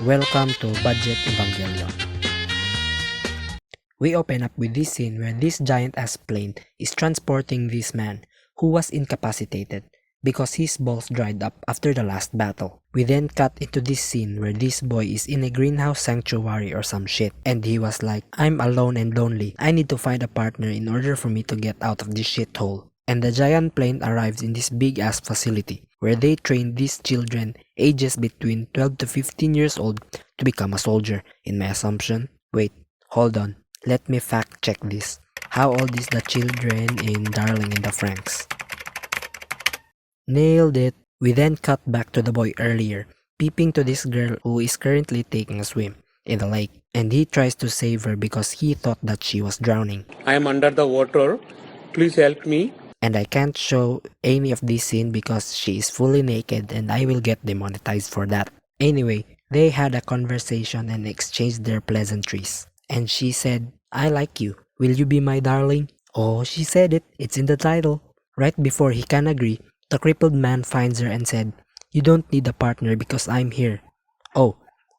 Welcome to Budget Evangelion. We open up with this scene where this giant-ass plane is transporting this man who was incapacitated because his balls dried up after the last battle. We then cut into this scene where this boy is in a greenhouse sanctuary or some shit, and he was like, I'm alone and lonely. I need to find a partner in order for me to get out of this shithole. And the giant plane arrives in this big-ass facility where they train these children ages between 12 to 15 years old to become a soldier, in my assumption. Wait, hold on. Let me fact check this. How old is the children in Darling in the Franxx? Nailed it. We then cut back to the boy earlier, peeping to this girl who is currently taking a swim in the lake, and he tries to save her because he thought that she was drowning. I am under the water. Please help me. And I can't show any of this scene because she is fully naked and I will get demonetized for that. Anyway, they had a conversation and exchanged their pleasantries. And she said, I like you. Will you be my darling? Oh, she said it. It's in the title. Right before he can agree, the crippled man finds her and said, you don't need a partner because I'm here. Oh,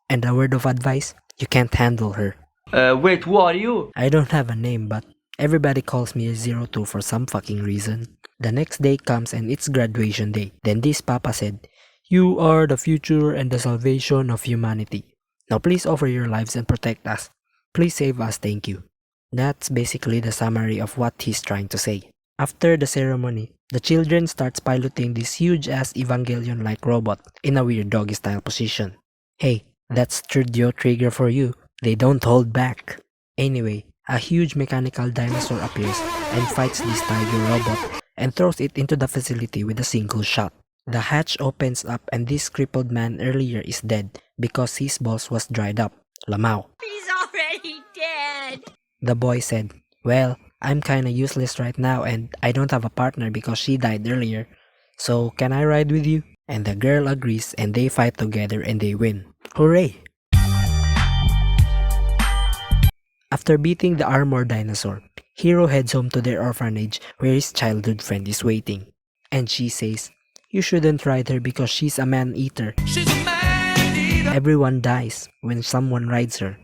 and a word of advice, you can't handle her. Wait, who are you? I don't have a name, but everybody calls me a 02 for some fucking reason. The next day comes and it's graduation day. Then this papa said, you are the future and the salvation of humanity. Now please offer your lives and protect us. Please save us, thank you. That's basically the summary of what he's trying to say. After the ceremony, the children starts piloting this huge-ass Evangelion-like robot in a weird doggy-style position. Hey, that's Studio Trigger for you. They don't hold back. Anyway, a huge mechanical dinosaur appears and fights this tiger robot and throws it into the facility with a single shot. The hatch opens up and this crippled man earlier is dead because his balls was dried up. Lamau. He's already dead. The boy said, well, I'm kinda useless right now and I don't have a partner because she died earlier. So can I ride with you? And the girl agrees and they fight together and they win. Hooray! After beating the armored dinosaur, Hiro heads home to their orphanage where his childhood friend is waiting. And she says, you shouldn't ride her because she's a man-eater. Everyone dies when someone rides her.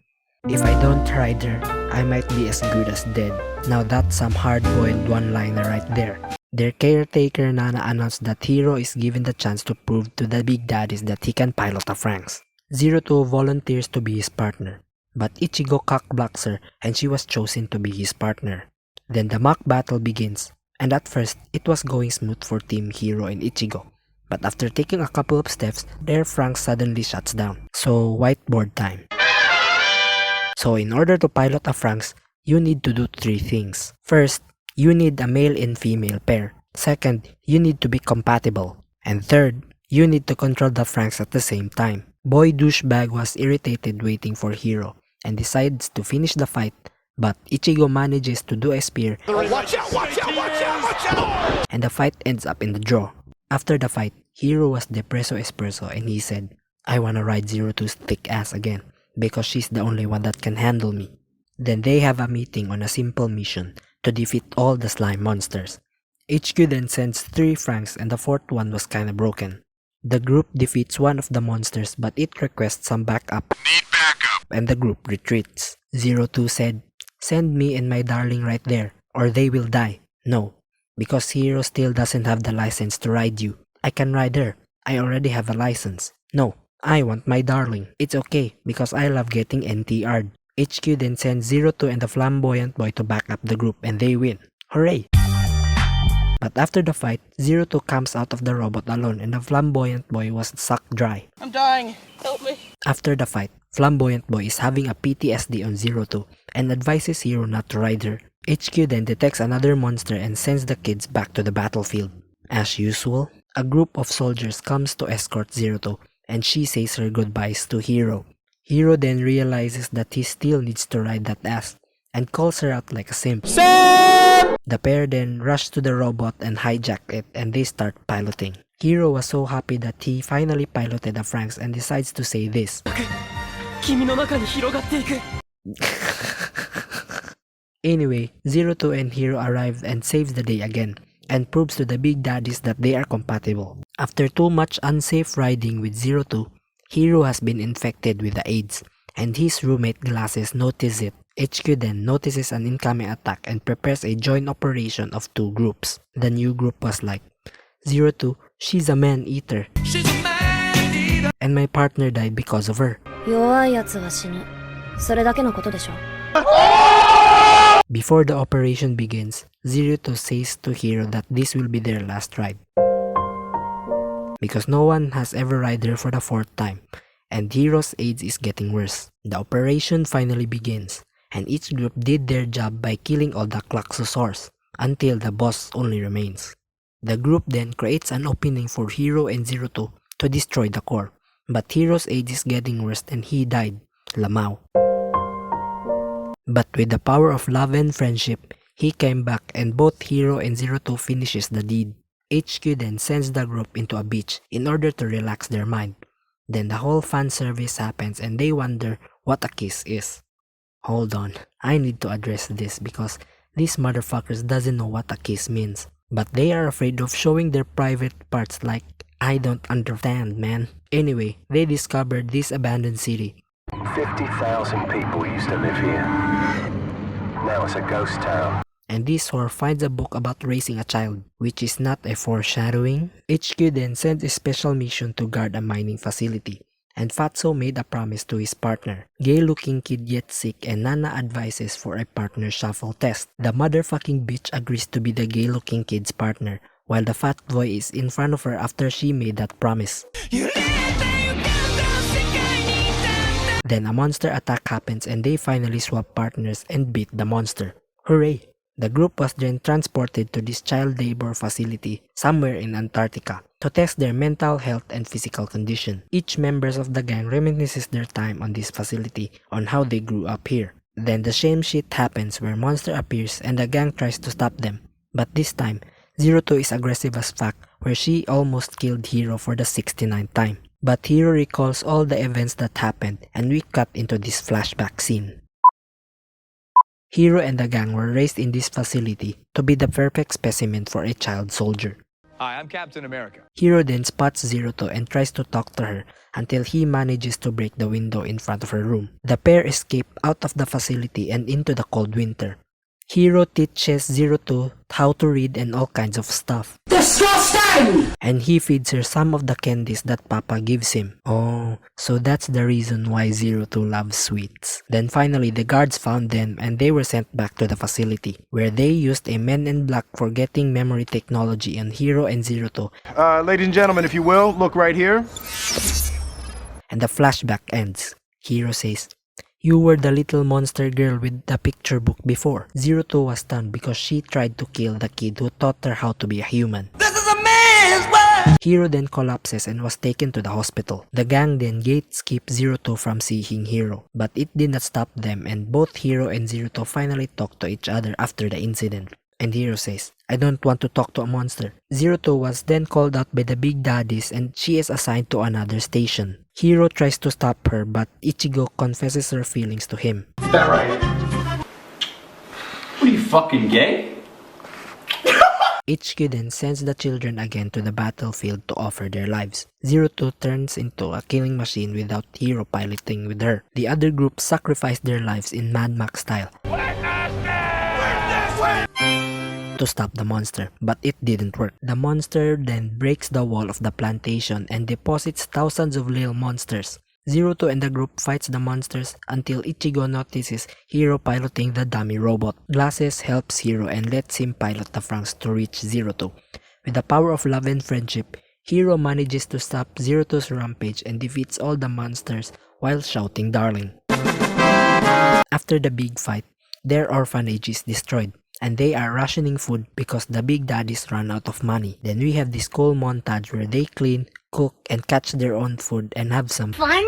If I don't ride her, I might be as good as dead. Now that's some hard-boiled one-liner right there. Their caretaker Nana announced that Hiro is given the chance to prove to the big daddies that he can pilot a Franxx. 02 volunteers to be his partner, but Ichigo cockblocks her and she was chosen to be his partner. Then the mock battle begins, and at first it was going smooth for Team Hiro and Ichigo. But after taking a couple of steps, their Franxx suddenly shuts down. So whiteboard time. So in order to pilot a Franxx, you need to do 3 things. First, you need a male and female pair. Second, you need to be compatible. And third, you need to control the Franxx at the same time. Boy douchebag was irritated waiting for Hiro and decides to finish the fight, but Ichigo manages to do a spear Watch out, watch out, watch out, watch out! and the fight ends up in the draw. After the fight, Hiro was depresso espresso and he said, I wanna ride 02's thick ass again because she's the only one that can handle me. Then they have a meeting on a simple mission to defeat all the slime monsters. HQ then sends 3 Franxx and the 4th one was kinda broken. The group defeats one of the monsters but it requests some backup. Need backup. And the group retreats. 02 said, send me and my darling right there or they will die. No, because Hiro still doesn't have the license to ride you. I can ride her. I already have a license. No, I want my darling. It's okay because I love getting NTR'd. HQ then sends 02 and the flamboyant boy to back up the group and they win. Hooray! But after the fight, 02 comes out of the robot alone and the flamboyant boy was sucked dry. I'm dying. Help me. After the fight, flamboyant boy is having a PTSD on 02 and advises Hiro not to ride her. HQ then detects another monster and sends the kids back to the battlefield. As usual, a group of soldiers comes to escort 02 and she says her goodbyes to Hiro. Hiro then realizes that he still needs to ride that ass and calls her out like a simp. The pair then rush to the robot and hijack it and they start piloting. Hiro was so happy that he finally piloted a Franxx and decides to say this. Anyway, 02 and Hiro arrive and saves the day again and proves to the big daddies that they are compatible. After too much unsafe riding with 02, Hiro has been infected with the AIDS, and his roommate Glasses notices it. HQ then notices an incoming attack and prepares a joint operation of two groups. The new group was like, 02, she's a man-eater, and my partner died because of her. 弱いやつは死ぬ。それだけのことでしょ。Before the operation begins, 02 says to Hiro that this will be their last ride, because no one has ever ride her for the fourth time, and Hiro's AIDS is getting worse. The operation finally begins, and each group did their job by killing all the Klaxosaurs, until the boss only remains. The group then creates an opening for Hiro and 02 to destroy the core, but Hiro's AIDS is getting worse and he died, Lamau. But with the power of love and friendship, he came back and both Hiro and 02 finishes the deed. HQ then sends the group into a beach in order to relax their mind. Then the whole fan service happens and they wonder what a kiss is. Hold on, I need to address this because these motherfuckers doesn't know what a kiss means. But they are afraid of showing their private parts like, I don't understand, man. Anyway, they discovered this abandoned city. 50,000 people used to live here. Now it's a ghost town. And this whore finds a book about raising a child, which is not a foreshadowing. HQ then sends a special mission to guard a mining facility, and Fatso made a promise to his partner. Gay-looking kid yet sick, and Nana advises for a partner shuffle test. The motherfucking bitch agrees to be the gay-looking kid's partner, while the fat boy is in front of her after she made that promise. Then a monster attack happens and they finally swap partners and beat the monster. Hooray! The group was then transported to this child labor facility somewhere in Antarctica to test their mental health and physical condition. Each members of the gang reminisces their time on this facility on how they grew up here. Then the same shit happens where monster appears and the gang tries to stop them. But this time, 02 is aggressive as fuck where she almost killed Hiro for the 69th time. But Hiro recalls all the events that happened and we cut into this flashback scene. Hiro and the gang were raised in this facility to be the perfect specimen for a child soldier. Hi, I'm Captain America. Hiro then spots 02 and tries to talk to her until he manages to break the window in front of her room. The pair escape out of the facility and into the cold winter. Hiro teaches 02 how to read and all kinds of stuff. Disgusting! And he feeds her some of the candies that Papa gives him. Oh, so that's the reason why 02 loves sweets. Then finally the guards found them and they were sent back to the facility, where they used a Men in Black forgetting memory technology on Hiro and 02. Ladies and gentlemen, if you will, look right here. And the flashback ends. Hiro says, "You were the little monster girl with the picture book before." 02 was stunned because she tried to kill the kid who taught her how to be a human. This is a man's world! Hiro then collapses and was taken to the hospital. The gang then gate-skip 02 from seeing Hiro, but it did not stop them and both Hiro and 02 finally talked to each other after the incident. And Hiro says, "I don't want to talk to a monster." 02 was then called out by the big daddies and she is assigned to another station. Hiro tries to stop her but Ichigo confesses her feelings to him. Is that right? What are you, fucking gay? HQ then sends the children again to the battlefield to offer their lives. 02 turns into a killing machine without Hiro piloting with her. The other groups sacrifice their lives in Mad Max style to stop the monster, but it didn't work. The monster then breaks the wall of the plantation and deposits thousands of little monsters. 02 and the group fights the monsters until Ichigo notices Hiro piloting the dummy robot. Glasses helps Hiro and lets him pilot the Franxx to reach 02. With the power of love and friendship, Hiro manages to stop 02's rampage and defeats all the monsters while shouting "darling." After the big fight, their orphanage is destroyed, and they are rationing food because the big daddies run out of money. Then we have this cool montage where they clean, cook, and catch their own food and have some Fun.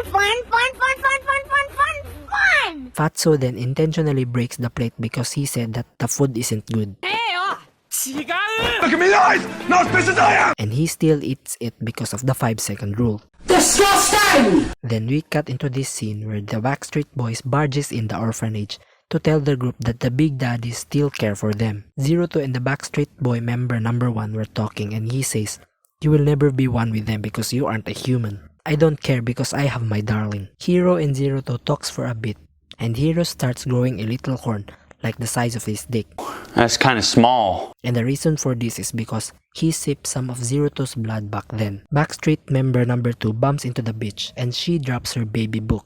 Fatso then intentionally breaks the plate because he said that the food isn't good. Look at me eyes! Not as big as I am! And he still eats it because of the 5-second rule. Disgusting! Then we cut into this scene where the Backstreet Boys barges in the orphanage to tell the group that the big daddies still care for them. 02 and the Backstreet Boy member number 1 were talking and he says, "You will never be one with them because you aren't a human." I don't care because I have my darling. Hiro and Zero Two talks for a bit, and Hiro starts growing a little horn, like the size of his dick. That's kind of small. And the reason for this is because he sipped some of Zero Two's blood back then. Backstreet member number 2 bumps into the bitch and she drops her baby book.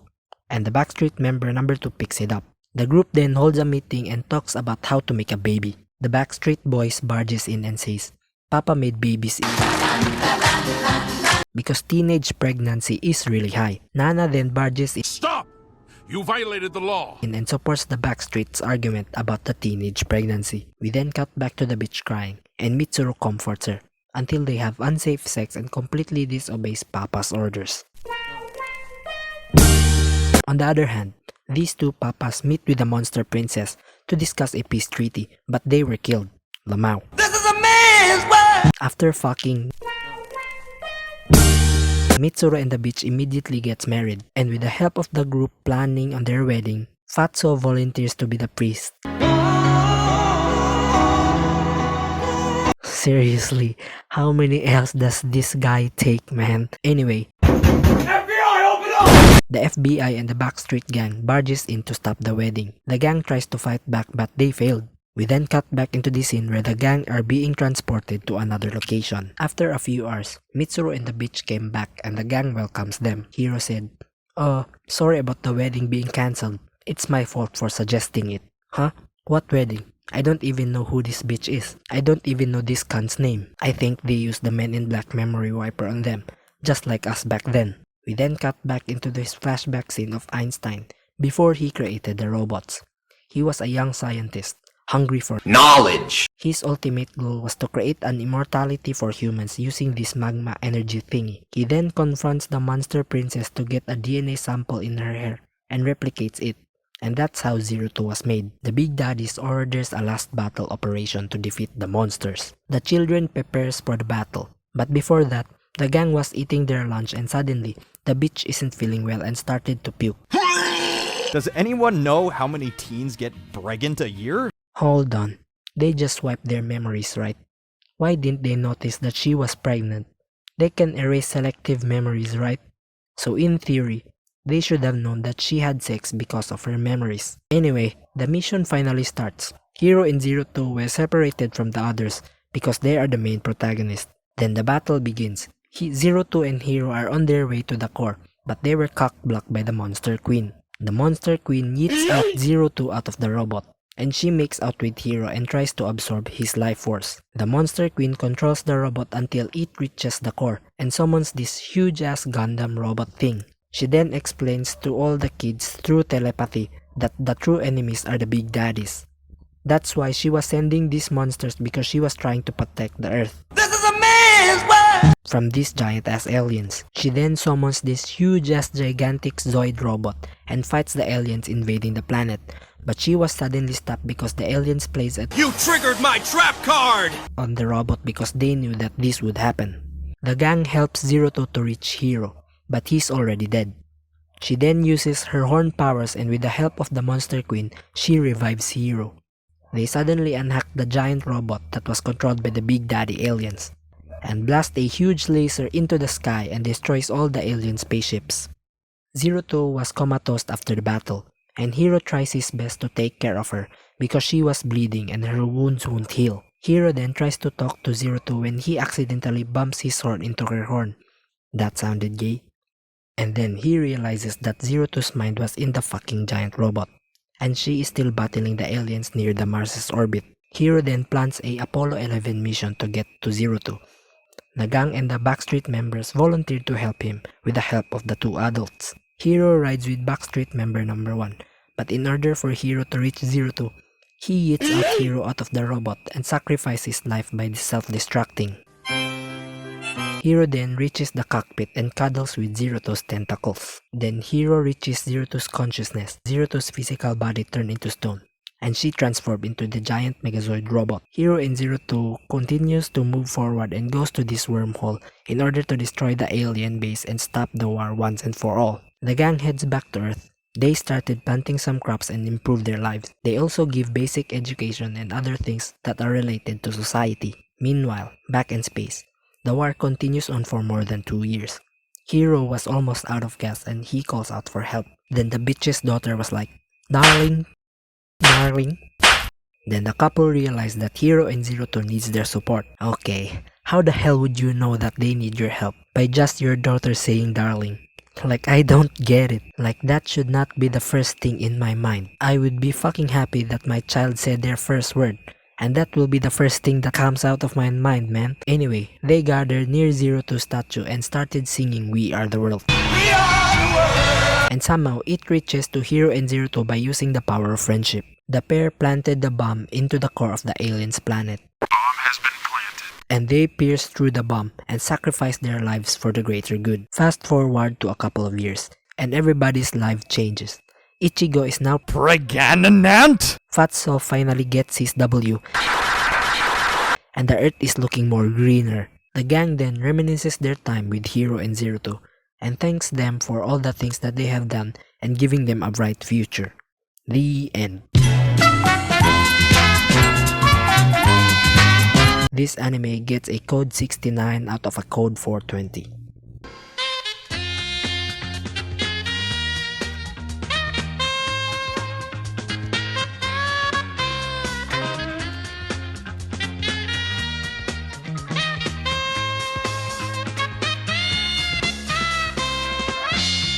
And the Backstreet member number 2 picks it up. The group then holds a meeting and talks about how to make a baby. The Backstreet Boys barges in and says, Papa made babies because teenage pregnancy is really high. Nana then barges in. Stop! You violated the law. And supports the Backstreet's argument about the teenage pregnancy. We then cut back to the bitch crying, and Mitsuru comforts her until they have unsafe sex and completely disobeys Papa's orders. On the other hand, these two papas meet with the monster princess to discuss a peace treaty, but they were killed. Lamau. This is a man's world! After fucking, Mitsuru and the bitch immediately gets married, and with the help of the group planning on their wedding, Fatso volunteers to be the priest. Seriously, how many L's does this guy take, man? Anyway, FBI, open up! the FBI and the Backstreet gang barges in to stop the wedding. The gang tries to fight back but they failed. We then cut back into the scene where the gang are being transported to another location. After a few hours, Mitsuru and the bitch came back and the gang welcomes them. Hiro said, sorry about the wedding being cancelled. It's my fault for suggesting it. Huh? What wedding? I don't even know who this bitch is. I don't even know this cunt's name. I think they used the Men in Black memory wiper on them, just like us back then. We then cut back into this flashback scene of Einstein before he created the robots. He was a young scientist, hungry for knowledge. His ultimate goal was to create an immortality for humans using this magma energy thingy. He then confronts the monster princess to get a DNA sample in her hair and replicates it. And that's how Zero Two was made. The Big Daddies orders a last battle operation to defeat the monsters. The children prepares for the battle. But before that, the gang was eating their lunch and suddenly, the bitch isn't feeling well and started to puke. Does anyone know how many teens get pregnant a year? Hold on, they just wiped their memories, right? Why didn't they notice that she was pregnant? They can erase selective memories, right? So in theory, they should have known that she had sex because of her memories. Anyway, the mission finally starts. Hiro and Zero Two were separated from the others because they are the main protagonists. Then the battle begins. Zero Two and Hiro are on their way to the core, but they were cock-blocked by the Monster Queen. The Monster Queen yeets out Zero Two out of the robot, and she makes out with Hiro and tries to absorb his life force. The Monster Queen controls the robot until it reaches the core and summons this huge-ass Gundam robot thing. She then explains to all the kids through telepathy that the true enemies are the Big Daddies. That's why she was sending these monsters, because she was trying to protect the Earth. This is a man's world! From these giant-ass aliens. She then summons this huge-ass gigantic Zoid robot and fights the aliens invading the planet. But she was suddenly stopped because the aliens placed a You triggered my trap card! on the robot because they knew that this would happen. The gang helps Zero Two to reach Hiro, but he's already dead. She then uses her horn powers and with the help of the Monster Queen, she revives Hiro. They suddenly unhack the giant robot that was controlled by the Big Daddy aliens, and blast a huge laser into the sky and destroys all the alien spaceships. Zero Two was comatose after the battle, and Hiro tries his best to take care of her because she was bleeding and her wounds won't heal. Hiro then tries to talk to Zero Two when he accidentally bumps his horn into her horn. That sounded gay. And then he realizes that Zero Two's mind was in the fucking giant robot, and she is still battling the aliens near the Mars's orbit. Hiro then plans a Apollo 11 mission to get to Zero Two. The gang and the Backstreet members volunteered to help him with the help of the two adults. Hiro rides with Backstreet member number 1, but in order for Hiro to reach Zero Two, he yeets out Hiro out of the robot and sacrifices his life by self-destructing. Hiro then reaches the cockpit and cuddles with Zero Two's tentacles. Then Hiro reaches Zero Two's consciousness. Zero Two's physical body turned into stone, and she transformed into the giant Megazoid robot. Hiro and Zero Two continues to move forward and goes to this wormhole in order to destroy the alien base and stop the war once and for all. The gang heads back to Earth. They started planting some crops and improve their lives. They also give basic education and other things that are related to society. Meanwhile, back in space, the war continues on for more than 2 years. Hiro was almost out of gas and he calls out for help. Then the bitch's daughter was like, "Darling, darling." Then the couple realized that Hiro and Zero-Two needs their support. Okay, how the hell would you know that they need your help? By just your daughter saying darling. Like, I don't get it. Like, that should not be the first thing in my mind. I would be fucking happy that my child said their first word. And that will be the first thing that comes out of my mind, man. Anyway, they gathered near Zero-Two statue and started singing "We Are the World." And somehow, it reaches to Hiro and Zero-Two by using the power of friendship. The pair planted the bomb into the core of the alien's planet. And they pierced through the bomb and sacrificed their lives for the greater good. Fast forward to a couple of years, and everybody's life changes. Ichigo is now Pregnant? Fatso finally gets his W, and the earth is looking more greener. The gang then reminisces their time with Hiro and Zero-Two, and thanks them for all the things that they have done and giving them a bright future. The end. This anime gets a code 69 out of a code 420.